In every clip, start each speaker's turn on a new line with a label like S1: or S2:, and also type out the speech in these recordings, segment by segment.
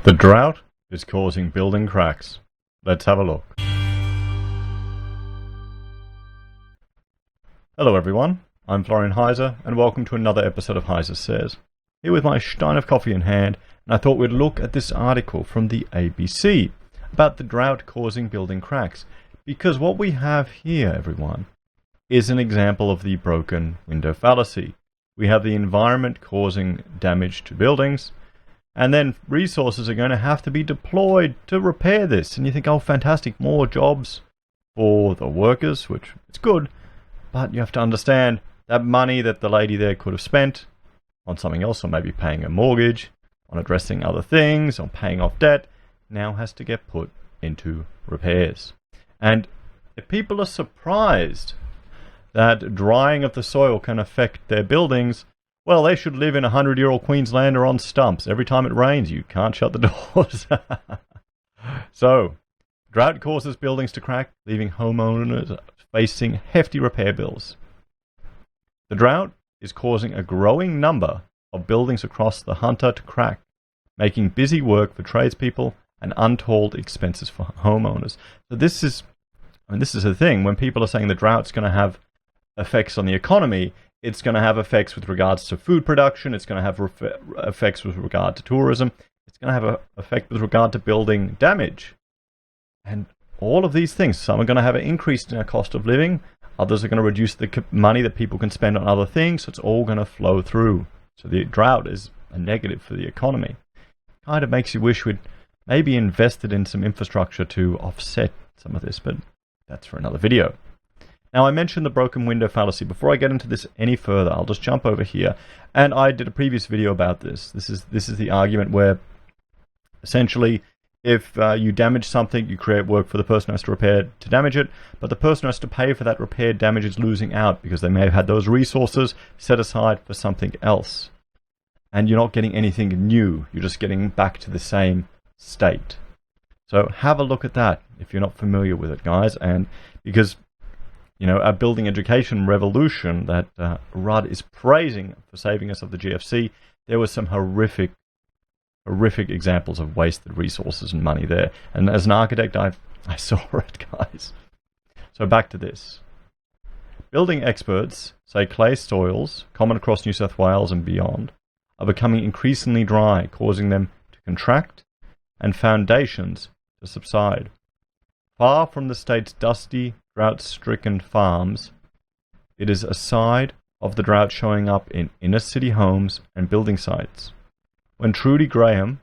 S1: The drought is causing building cracks. Let's have a look. Hello everyone, I'm Florian Heise and welcome to another episode of HeiseSays. Here with my stein of coffee in hand, and I thought we'd look at this article from the ABC about the drought causing building cracks. Because what we have here, everyone, is an example of the broken window fallacy. We have the environment causing damage to buildings, and then resources are going to have to be deployed to repair this. And you think, oh, fantastic, more jobs for the workers, which is good. But you have to understand that money that the lady there could have spent on something else, or maybe paying a mortgage, on addressing other things, on paying off debt, now has to get put into repairs. And if people are surprised that drying of the soil can affect their buildings, well, they should live in a 100-year-old Queensland or on stumps. Every time it rains, you can't shut the doors. So, drought causes buildings to crack, leaving homeowners facing hefty repair bills. The drought is causing a growing number of buildings across the Hunter to crack, making busy work for tradespeople and untold expenses for homeowners. So this is the thing. When people are saying the drought's going to have effects on the economy, it's going to have effects with regards to food production, it's going to have effects with regard to tourism, it's going to have an effect with regard to building damage. And all of these things, some are going to have an increase in our cost of living, others are going to reduce the money that people can spend on other things, so it's all going to flow through. So the drought is a negative for the economy. Kind of makes you wish we'd maybe invested in some infrastructure to offset some of this, but that's for another video. Now, I mentioned the broken window fallacy. Before I get into this any further, I'll just jump over here. And I did a previous video about this. This is the argument where, essentially, if you damage something, you create work for the person who has to repair to damage it, but the person who has to pay for that repair damage is losing out because they may have had those resources set aside for something else. And you're not getting anything new. You're just getting back to the same state. So have a look at that if you're not familiar with it, guys. And because, you know, our building education revolution that Rudd is praising for saving us of the GFC, there were some horrific examples of wasted resources and money there. And as an architect, I saw it, guys. So back to this. Building experts say clay soils, common across New South Wales and beyond, are becoming increasingly dry, causing them to contract and foundations to subside. Far from the state's dusty, drought-stricken farms, it is a side of the drought showing up in inner-city homes and building sites. When Trudy Graham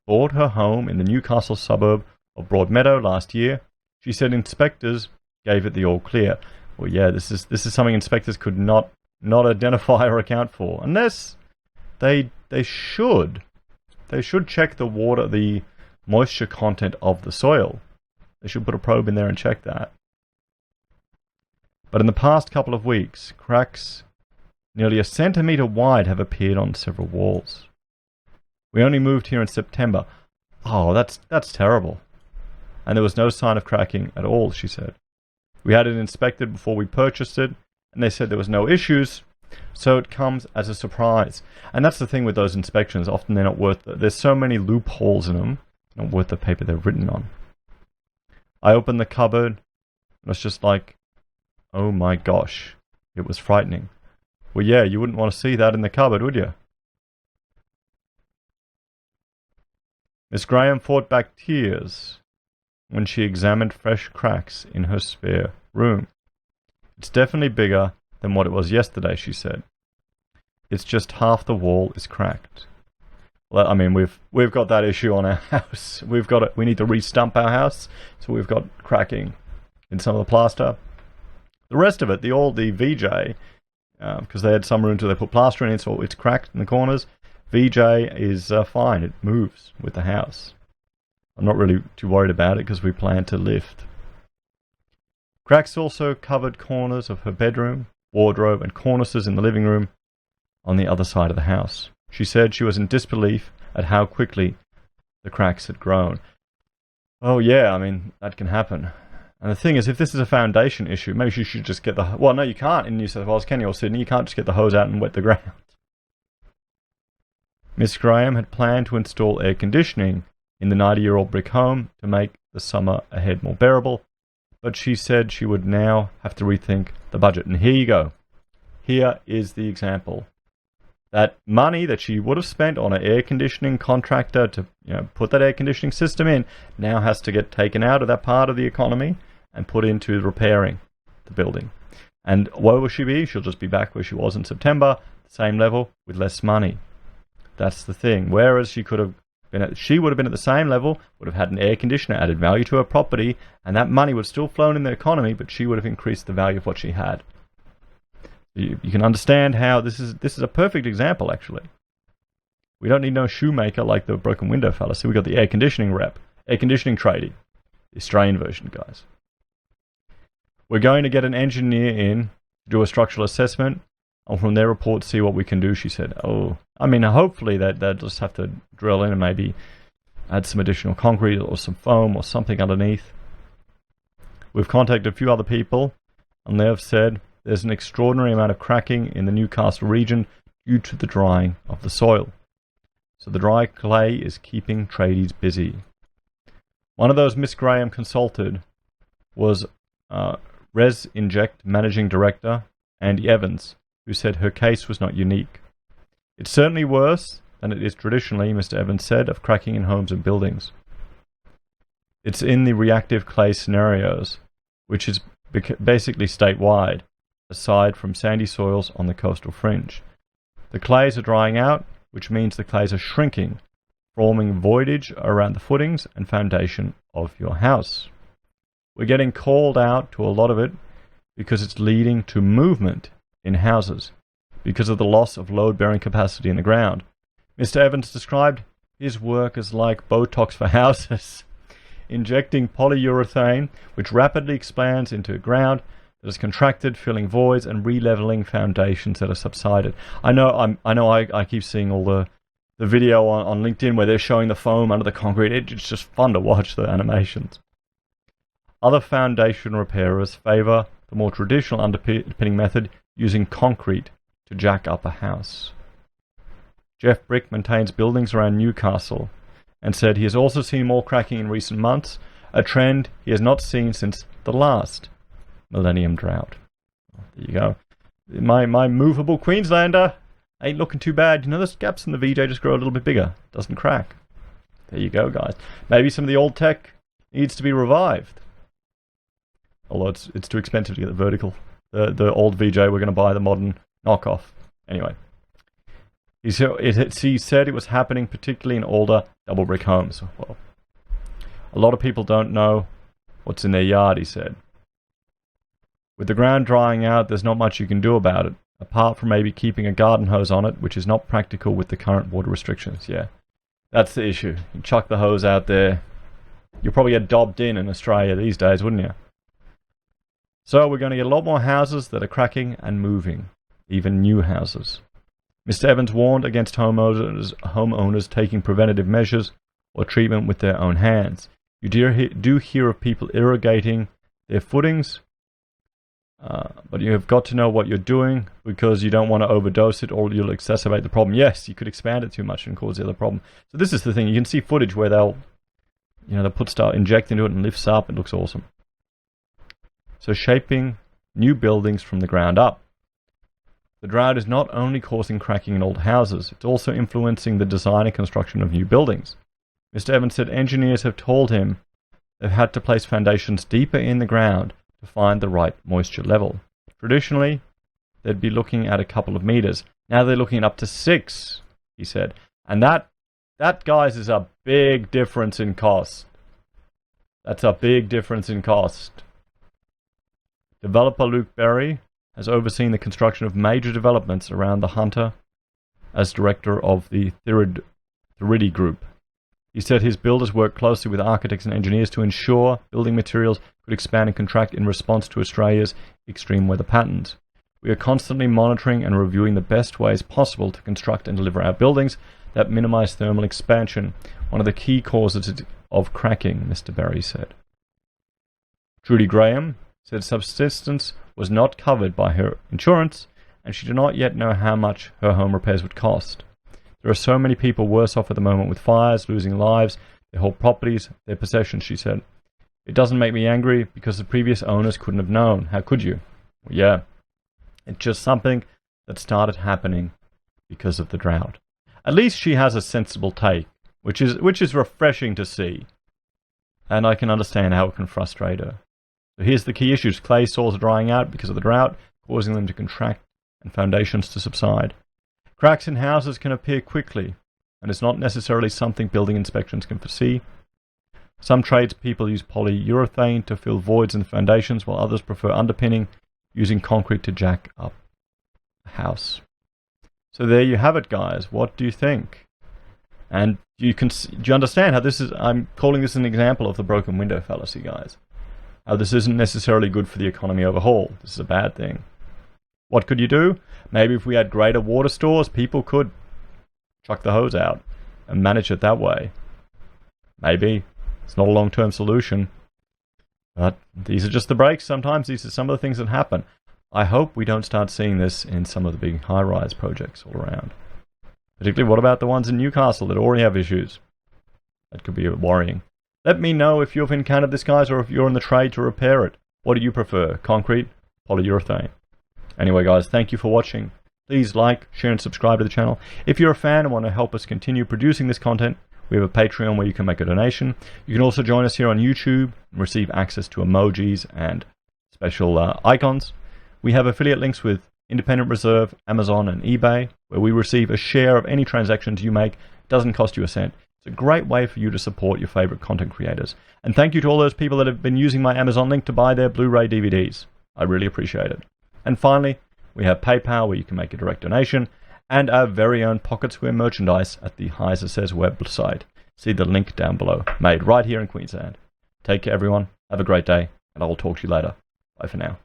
S1: bought her home in the Newcastle suburb of Broadmeadow last year, she said inspectors gave it the all-clear. Well, yeah, this is something inspectors could not identify or account for, unless they should check the moisture content of the soil. They should put a probe in there and check that. But in the past couple of weeks, cracks nearly a centimetre wide have appeared on several walls. We only moved here in September. Oh, that's terrible. And there was no sign of cracking at all, she said. We had it inspected before we purchased it, and they said there was no issues, so it comes as a surprise. And that's the thing with those inspections. Often they're not worth it. There's so many loopholes in them, not worth the paper they're written on. I opened the cupboard, and it's just like, oh my gosh, it was frightening. Well, yeah, you wouldn't want to see that in the cupboard, would you? Miss Graham fought back tears when she examined fresh cracks in her spare room. It's definitely bigger than what it was yesterday, she said. It's just half the wall is cracked. Well, I mean, we've got that issue on our house. We need to re-stump our house, so we've got cracking in some of the plaster. The rest of it, the VJ, because they had some rooms where they put plaster in it, so it's cracked in the corners. VJ is fine. It moves with the house. I'm not really too worried about it because we plan to lift. Cracks also covered corners of her bedroom, wardrobe, and cornices in the living room on the other side of the house. She said she was in disbelief at how quickly the cracks had grown. Oh yeah, I mean, that can happen. And the thing is, if this is a foundation issue, maybe you should just get the... Well, no, you can't in New South Wales, can you, or Sydney? You can't just get the hose out and wet the ground. Miss Graham had planned to install air conditioning in the 90-year-old brick home to make the summer ahead more bearable, but she said she would now have to rethink the budget. And here you go. Here is the example. That money that she would have spent on an air conditioning contractor to put that air conditioning system in now has to get taken out of that part of the economy and put into repairing the building. And where will she be? She'll just be back where she was in September, same level with less money. That's the thing. Whereas she would have been at the same level, would have had an air conditioner, added value to her property, and that money would have still flown in the economy, but she would have increased the value of what she had. You can understand how this is a perfect example, actually. We don't need no shoemaker like the broken window fella. So we got the air conditioning tradie, the Australian version, guys. We're going to get an engineer in to do a structural assessment, and from their report see what we can do, she said. Hopefully they'll just have to drill in and maybe add some additional concrete or some foam or something underneath. We've contacted a few other people, and they've said there's an extraordinary amount of cracking in the Newcastle region due to the drying of the soil. So the dry clay is keeping tradies busy. One of those Miss Graham consulted was Res Inject Managing Director Andy Evans, who said her case was not unique. It's certainly worse than it is traditionally, Mr. Evans said, of cracking in homes and buildings. It's in the reactive clay scenarios, which is basically statewide, aside from sandy soils on the coastal fringe. The clays are drying out, which means the clays are shrinking, forming voidage around the footings and foundation of your house. We're getting called out to a lot of it because it's leading to movement in houses because of the loss of load-bearing capacity in the ground. Mr. Evans described his work as like Botox for houses, injecting polyurethane, which rapidly expands into ground that is contracted, filling voids and re-leveling foundations that are subsided. I keep seeing all the video on LinkedIn where they're showing the foam under the concrete. It's just fun to watch the animations. Other foundation repairers favour the more traditional underpinning method using concrete to jack up a house. Jeff Brick maintains buildings around Newcastle and said he has also seen more cracking in recent months, a trend he has not seen since the last millennium drought. There you go. My movable Queenslander ain't looking too bad. Those gaps in the VJ just grow a little bit bigger. Doesn't crack. There you go, guys. Maybe some of the old tech needs to be revived. Although it's too expensive to get the vertical. The old VJ, we're going to buy the modern knockoff. Anyway. He said it was happening particularly in older double brick homes. Well, a lot of people don't know what's in their yard, he said. With the ground drying out, there's not much you can do about it, apart from maybe keeping a garden hose on it, which is not practical with the current water restrictions. Yeah, that's the issue. You chuck the hose out there, you'll probably get dobbed in Australia these days, wouldn't you? So we're going to get a lot more houses that are cracking and moving, even new houses. Mr. Evans warned against homeowners taking preventative measures or treatment with their own hands. You do hear of people irrigating their footings, but you have got to know what you're doing because you don't want to overdose it or you'll exacerbate the problem. Yes, you could expand it too much and cause the other problem. So this is the thing. You can see footage where they'll put stuff, inject into it and lifts up. It looks awesome. So shaping new buildings from the ground up. The drought is not only causing cracking in old houses, it's also influencing the design and construction of new buildings. Mr. Evans said engineers have told him they've had to place foundations deeper in the ground to find the right moisture level. Traditionally, they'd be looking at a couple of meters. Now they're looking at up to 6, he said. And that, guys, is a big difference in cost. That's a big difference in cost. Developer Luke Berry has overseen the construction of major developments around the Hunter as director of the Thiridi Group. He said his builders work closely with architects and engineers to ensure building materials could expand and contract in response to Australia's extreme weather patterns. We are constantly monitoring and reviewing the best ways possible to construct and deliver our buildings that minimize thermal expansion, one of the key causes of cracking, Mr. Berry said. Trudy Graham said subsistence was not covered by her insurance, and she did not yet know how much her home repairs would cost. There are so many people worse off at the moment with fires, losing lives Their whole properties, their possessions, she said. It doesn't make me angry because the previous owners couldn't have known. How could you? Well, yeah. It's just something that started happening because of the drought. At least she has a sensible take, which is refreshing to see. And I can understand how it can frustrate her. So here's the key issues. Clay soils are drying out because of the drought, causing them to contract and foundations to subside. Cracks in houses can appear quickly, and it's not necessarily something building inspections can foresee. Some tradespeople use polyurethane to fill voids in the foundations, while others prefer underpinning, using concrete to jack up a house. So there you have it, guys. What do you think? And do you understand how this is? I'm calling this an example of the broken window fallacy, guys. How this isn't necessarily good for the economy overall. This is a bad thing. What could you do? Maybe if we had greater water stores, people could chuck the hose out and manage it that way. Maybe. It's not a long-term solution. But these are just the breaks sometimes. These are some of the things that happen. I hope we don't start seeing this in some of the big high-rise projects all around. Particularly, what about the ones in Newcastle that already have issues? That could be worrying. Let me know if you've encountered this, guys, or if you're in the trade to repair it. What do you prefer? Concrete? Polyurethane? Anyway, guys, thank you for watching. Please like, share, and subscribe to the channel. If you're a fan and want to help us continue producing this content, we have a Patreon where you can make a donation. You can also join us here on YouTube and receive access to emojis and special icons. We have affiliate links with Independent Reserve, Amazon, and eBay, where we receive a share of any transactions you make. It doesn't cost you a cent. It's a great way for you to support your favorite content creators. And thank you to all those people that have been using my Amazon link to buy their Blu-ray DVDs. I really appreciate it. And finally, we have PayPal, where you can make a direct donation, and our very own Pocket Square merchandise at the HeiseSays website. See the link down below, made right here in Queensland. Take care, everyone. Have a great day, and I will talk to you later. Bye for now.